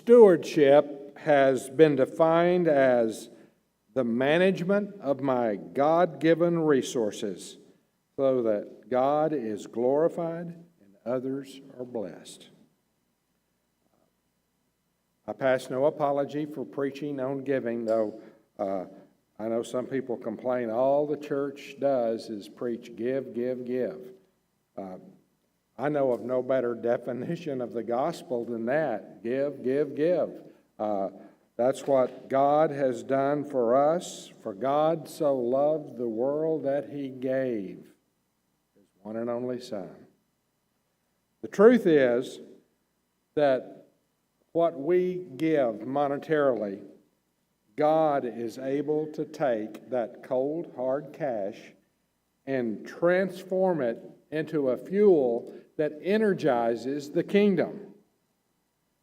Stewardship has been defined as the management of my God-given resources so that God is glorified and others are blessed. I pass no apology for preaching on giving, though I know some people complain all the church does is preach give, give, give. I know of no better definition of the gospel than that. Give, give, give. That's what God has done for us. For God so loved the world that he gave his one and only Son. The truth is that what we give monetarily, God is able to take that cold, hard cash and transform it into a fuel that energizes the kingdom.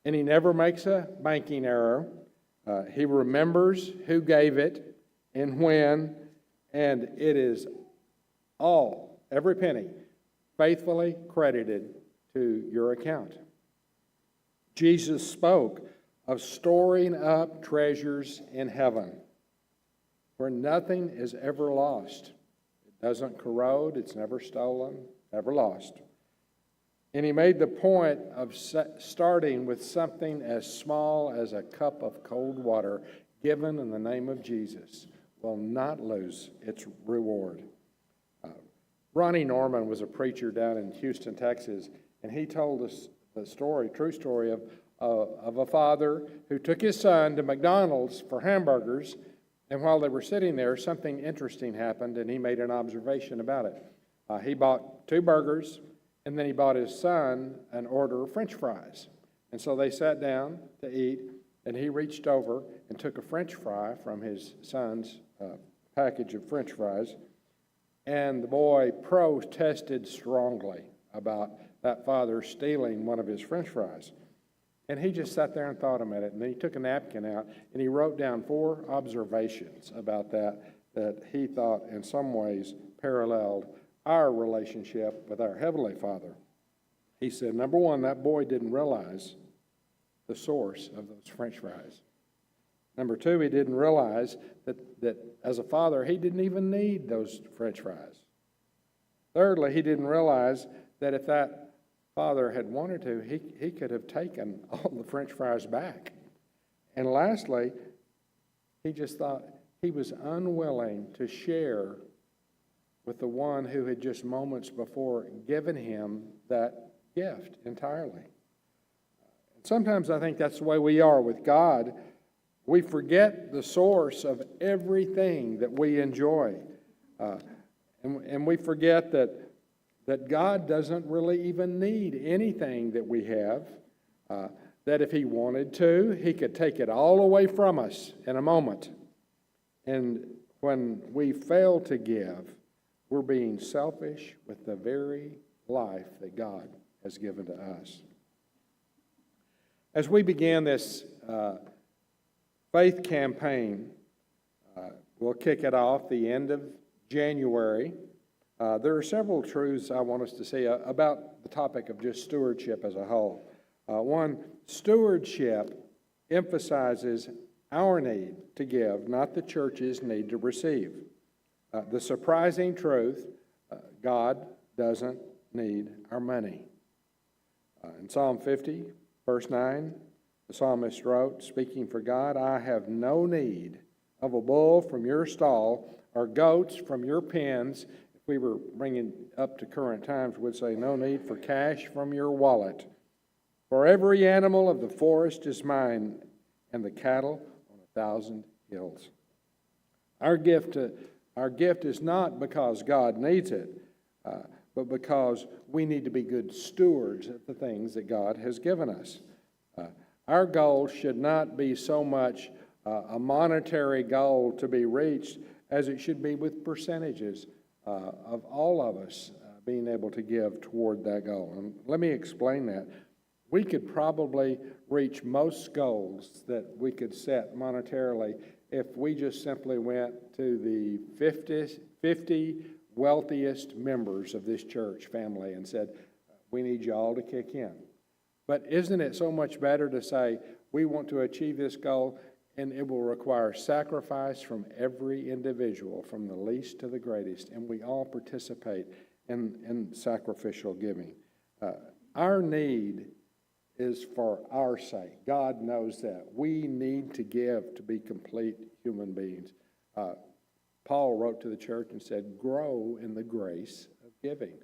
And he never makes a banking error. He remembers who gave it and when, and it is all, every penny, faithfully credited to your account. Jesus spoke of storing up treasures in heaven where nothing is ever lost. It doesn't corrode, it's never stolen, never lost. And he made the point of starting with something as small as a cup of cold water given in the name of Jesus will not lose its reward. Ronnie Norman was a preacher down in Houston, Texas, and he told us the story, true story of a father who took his son to McDonald's for hamburgers, and while they were sitting there, something interesting happened, and he made an observation about it. He bought 2 burgers, and then he bought his son an order of French fries. And so they sat down to eat, and he reached over and took a French fry from his son's package of French fries, and the boy protested strongly about that father stealing one of his French fries. And he just sat there and thought a minute, and then he took a napkin out, and he wrote down 4 observations about that he thought in some ways paralleled our relationship with our Heavenly Father. He said, number 1, that boy didn't realize the source of those French fries. Number 2, he didn't realize that as a father, he didn't even need those French fries. Thirdly, he didn't realize that if that father had wanted to, he could have taken all the French fries back. And lastly, he just thought he was unwilling to share with the one who had just moments before given him that gift entirely. Sometimes I think that's the way we are with God. We forget the source of everything that we enjoy. And we forget that God doesn't really even need anything that we have. That if he wanted to, he could take it all away from us in a moment. And when we fail to give, we're being selfish with the very life that God has given to us. As we begin this faith campaign, we'll kick it off the end of January. There are several truths I want us to say about the topic of just stewardship as a whole. One, stewardship emphasizes our need to give, not the church's need to receive. The surprising truth, God doesn't need our money. In Psalm 50, verse 9, the psalmist wrote, speaking for God, I have no need of a bull from your stall or goats from your pens. If we were bringing up to current times, we'd say no need for cash from your wallet. For every animal of the forest is mine, and the cattle on 1,000 hills. Our gift is not because God needs it, but because we need to be good stewards of the things that God has given us. Our goal should not be so much a monetary goal to be reached as it should be with percentages of all of us being able to give toward that goal. And let me explain that. We could probably reach most goals that we could set monetarily if we just simply went to the 50 wealthiest members of this church family and said, we need you all to kick in. But isn't it so much better to say, We want to achieve this goal, and it will require sacrifice from every individual, from the least to the greatest, and we all participate in sacrificial giving. Our need is for our sake. God knows that. We need to give to be complete human beings. Paul wrote to the church and said, grow in the grace of giving.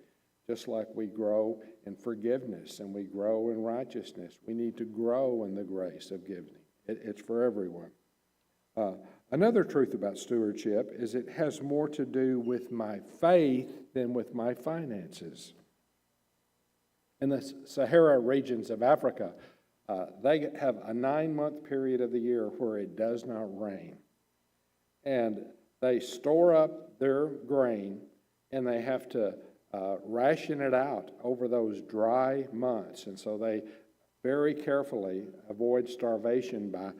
Just like we grow in forgiveness and we grow in righteousness, we need to grow in the grace of giving. It's for everyone. Another truth about stewardship is it has more to do with my faith than with my finances. In the Sahara regions of Africa, they have a 9-month period of the year where it does not rain. And they store up their grain, and they have to ration it out over those dry months. And so they very carefully avoid starvation by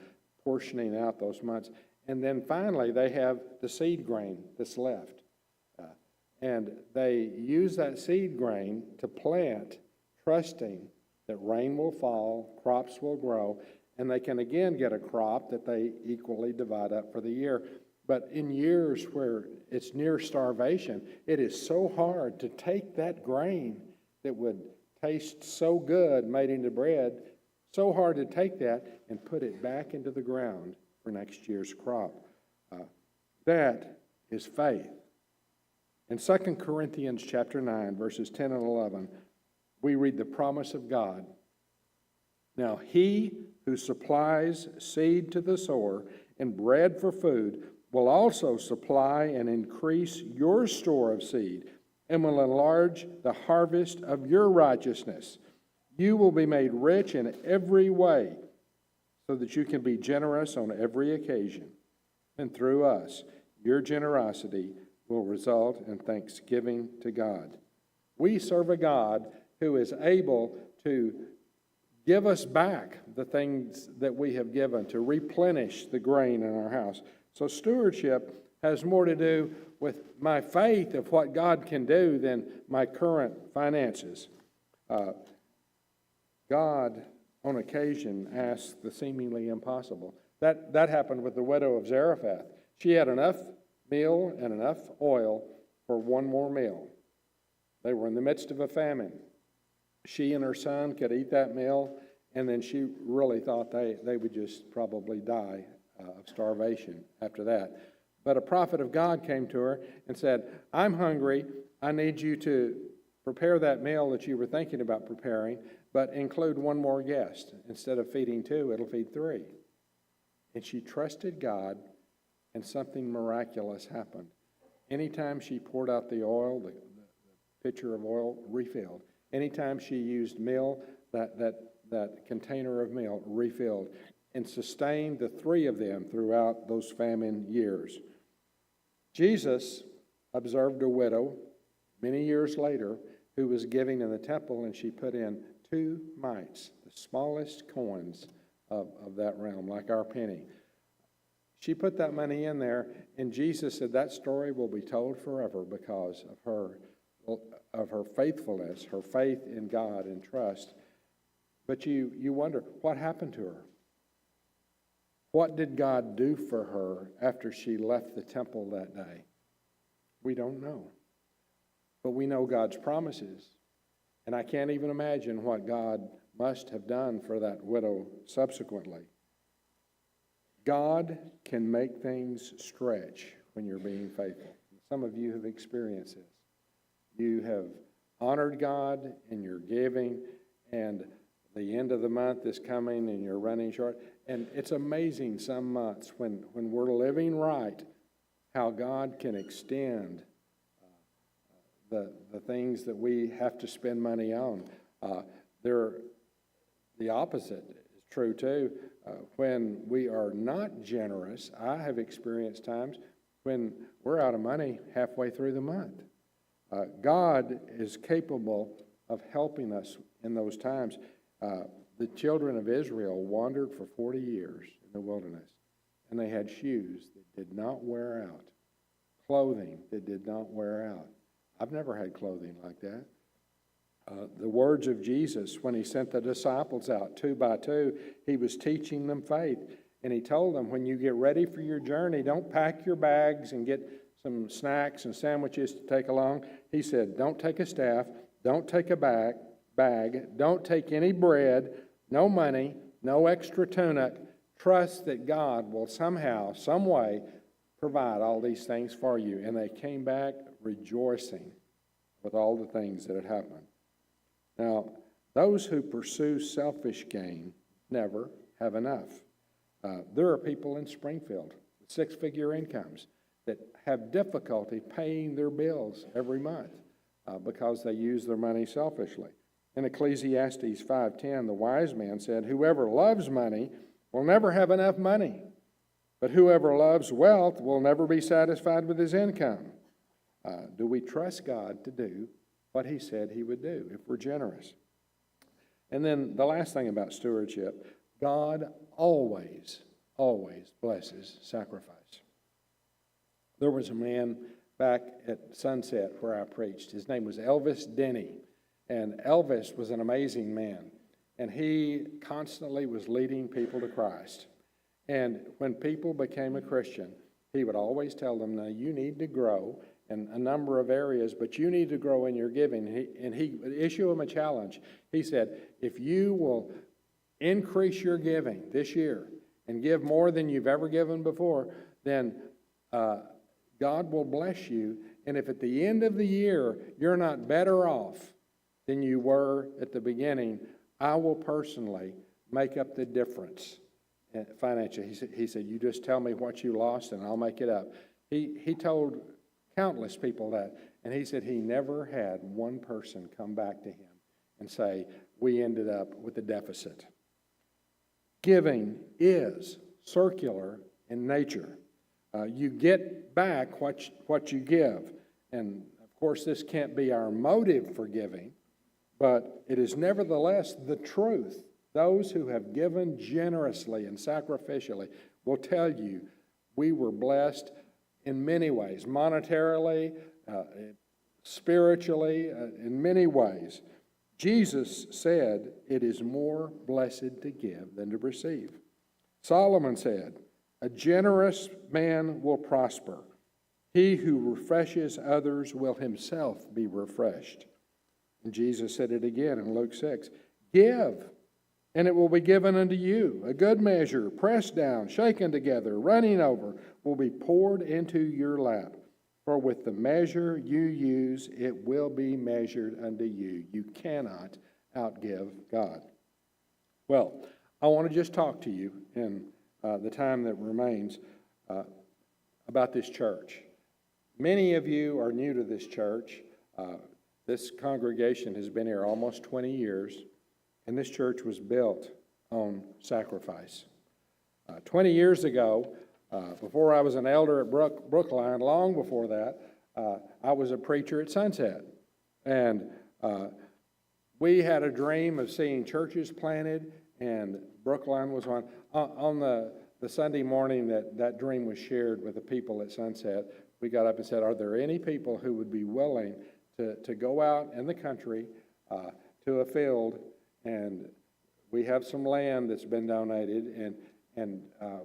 portioning out those months. And then finally, they have the seed grain that's left. And they use that seed grain to plant, trusting that rain will fall, crops will grow, and they can again get a crop that they equally divide up for the year. But in years where it's near starvation, it is so hard to take that grain that would taste so good made into bread, so hard to take that and put it back into the ground for next year's crop. That is faith. In 2 Corinthians chapter 9, verses 10 and 11, we read the promise of God. Now he who supplies seed to the sower and bread for food will also supply and increase your store of seed and will enlarge the harvest of your righteousness. You will be made rich in every way so that you can be generous on every occasion. And through us, your generosity will result in thanksgiving to God. We serve a God who is able to give us back the things that we have given, to replenish the grain in our house. So stewardship has more to do with my faith of what God can do than my current finances. God, on occasion, asks the seemingly impossible. That happened with the widow of Zarephath. She had enough meal and enough oil for one more meal. They were in the midst of a famine. She and her son could eat that meal, and then she really thought they would just probably die of starvation after that. But a prophet of God came to her and said, I'm hungry. I need you to prepare that meal that you were thinking about preparing, but include one more guest. Instead of feeding 2, it'll feed 3. And she trusted God, and something miraculous happened. Anytime she poured out the oil, the pitcher of oil refilled. Anytime she used meal, that container of meal refilled, and sustained the 3 of them throughout those famine years. Jesus observed a widow many years later who was giving in the temple, and she put in 2 mites, the smallest coins of that realm, like our penny. She put that money in there, and Jesus said that story will be told forever because of her faithfulness, her faith in God and trust. But you wonder, what happened to her? What did God do for her after she left the temple that day? We don't know. But we know God's promises. And I can't even imagine what God must have done for that widow subsequently. God can make things stretch when you're being faithful. Some of you have experienced this. You have honored God in your giving, and the end of the month is coming and you're running short. And it's amazing some months when we're living right, how God can extend the things that we have to spend money on. The opposite is true too. When we are not generous, I have experienced times when we're out of money halfway through the month. God is capable of helping us in those times. The children of Israel wandered for 40 years in the wilderness, and they had shoes that did not wear out, clothing that did not wear out. I've never had clothing like that. The words of Jesus when he sent the disciples out 2 by 2, he was teaching them faith. And he told them, when you get ready for your journey, don't pack your bags and get some snacks and sandwiches to take along. He said, don't take a staff, don't take a bag, don't take any bread, no money, no extra tunic. Trust that God will somehow, some way, provide all these things for you. And they came back rejoicing with all the things that had happened. Now, those who pursue selfish gain never have enough. There are people in Springfield with six-figure incomes that have difficulty paying their bills every month because they use their money selfishly. In Ecclesiastes 5:10, the wise man said, whoever loves money will never have enough money, but whoever loves wealth will never be satisfied with his income. Do we trust God to do what he said he would do if we're generous? And then the last thing about stewardship, God always blesses sacrifice. There was a man back at Sunset where I preached. His name was Elvis Denny. And Elvis was an amazing man. And he constantly was leading people to Christ. And when people became a Christian, he would always tell them, now you need to grow in a number of areas, but you need to grow in your giving. And he would issue them a challenge. He said, if you will increase your giving this year and give more than you've ever given before, then God will bless you. And if at the end of the year you're not better off than you were at the beginning, I will personally make up the difference financially. He said, you just tell me what you lost and I'll make it up. He told countless people that, and he said he never had one person come back to him and say, we ended up with a deficit. Giving is circular in nature. You get back what you give. And of course, this can't be our motive for giving, but it is nevertheless the truth. Those who have given generously and sacrificially will tell you we were blessed in many ways, monetarily, spiritually, in many ways. Jesus said it is more blessed to give than to receive. Solomon said, a generous man will prosper. He who refreshes others will himself be refreshed. And Jesus said it again in Luke 6. Give, and it will be given unto you. A good measure, pressed down, shaken together, running over, will be poured into your lap. For with the measure you use, it will be measured unto you. You cannot outgive God. Well, I want to just talk to you in the time that remains about this church. Many of you are new to this church. This congregation has been here almost 20 years, and this church was built on sacrifice. 20 years ago, before I was an elder at Brookline, long before that, I was a preacher at Sunset. And we had a dream of seeing churches planted, and Brookline was one. On the Sunday morning that dream was shared with the people at Sunset, we got up and said, are there any people who would be willing to go out in the country to a field, and we have some land that's been donated, and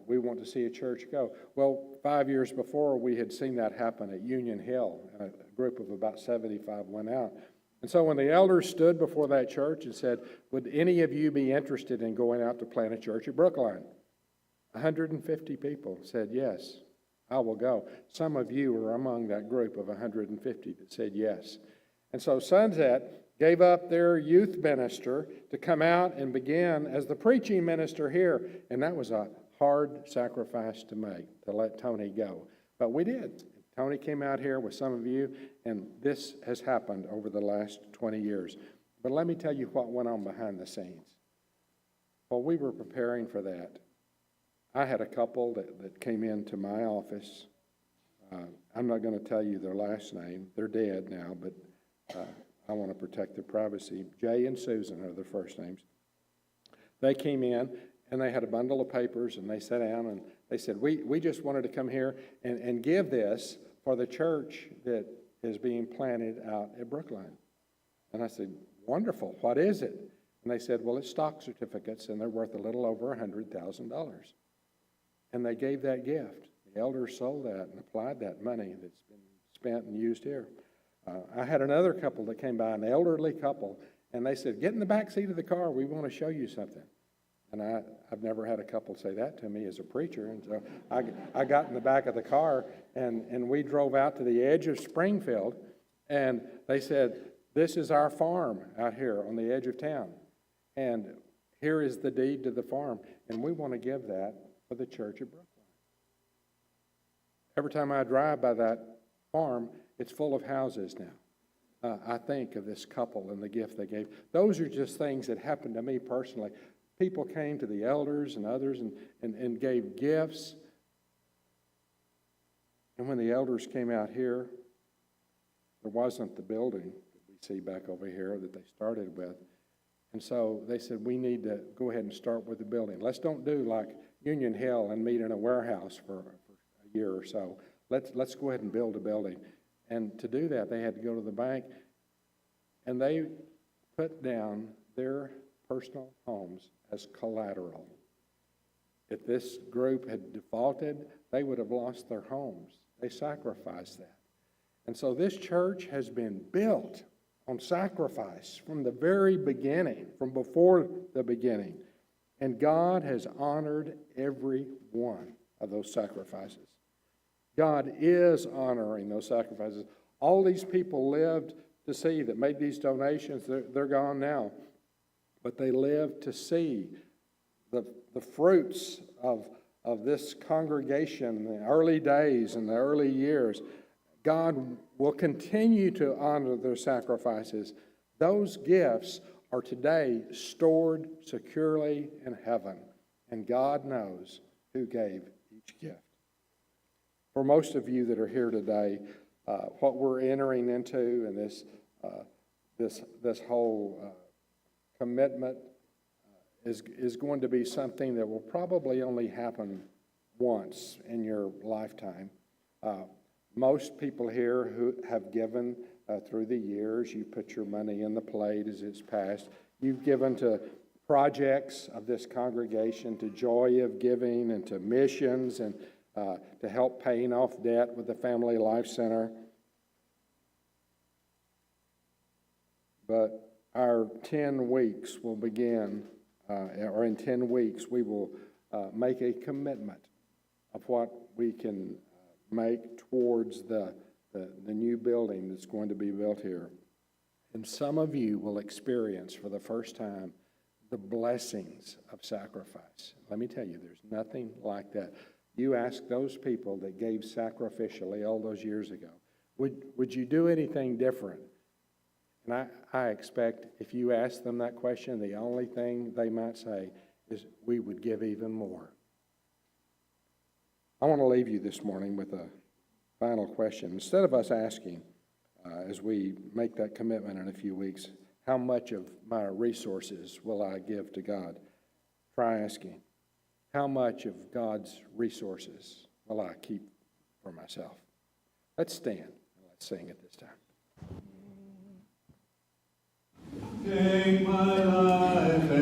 we want to see a church go. Well, 5 years before, we had seen that happen at Union Hill. A group of about 75 went out. And so when the elders stood before that church and said, would any of you be interested in going out to plant a church at Brookline? 150 people said, yes, I will go. Some of you are among that group of 150 that said yes. And so Sunset gave up their youth minister to come out and begin as the preaching minister here. And that was a hard sacrifice to make, to let Tony go. But we did. Tony came out here with some of you, and this has happened over the last 20 years. But let me tell you what went on behind the scenes. While we were preparing for that, I had a couple that came into my office. I'm not going to tell you their last name. They're dead now, but I want to protect their privacy. Jay and Susan are their first names. They came in, and they had a bundle of papers, and they sat down, and they said, we just wanted to come here and give this for the church that is being planted out at Brookline. And I said, wonderful, what is it? And they said, well, it's stock certificates, and they're worth a little over $100,000. And they gave that gift. The elders sold that and applied that money that's been spent and used here. I had another couple that came by, an elderly couple, and they said, get in the back seat of the car, we want to show you something. And I've never had a couple say that to me as a preacher, and so I got in the back of the car, and we drove out to the edge of Springfield, and they said, this is our farm out here on the edge of town, and here is the deed to the farm, and we want to give that for the church of Brookline. Every time I drive by that farm, it's full of houses now. I think of this couple and the gift they gave. Those are just things that happened to me personally. People came to the elders and others and gave gifts. And when the elders came out here, there wasn't the building that we see back over here that they started with. And so they said, we need to go ahead and start with the building. Let's don't do like Union Hill and meet in a warehouse for a year or so. Let's go ahead and build a building. And to do that, they had to go to the bank, and they put down their personal homes as collateral. If this group had defaulted, they would have lost their homes. They sacrificed that. And so this church has been built on sacrifice from the very beginning, from before the beginning. And God has honored every one of those sacrifices. God is honoring those sacrifices. All these people lived to see that made these donations. They're gone now. But they lived to see the fruits of this congregation in the early days and the early years. God will continue to honor their sacrifices. Those gifts are today stored securely in heaven, and God knows who gave each gift. For most of you that are here today, what we're entering into and this whole commitment is going to be something that will probably only happen once in your lifetime. Most people here who have given through the years, you put your money in the plate as it's passed. You've given to projects of this congregation, to Joy of Giving, and to missions, and to help paying off debt with the Family Life Center. But our 10 weeks will begin, or in 10 weeks we will make a commitment of what we can make towards the new building that's going to be built here. And some of you will experience for the first time the blessings of sacrifice. Let me tell you, there's nothing like that. You ask those people that gave sacrificially all those years ago, would you do anything different? And I expect if you ask them that question, the only thing they might say is, we would give even more. I want to leave you this morning with a final question. Instead of us asking, as we make that commitment in a few weeks, how much of my resources will I give to God? Try asking, how much of God's resources will I keep for myself? Let's stand and let's sing at this time. Take my life.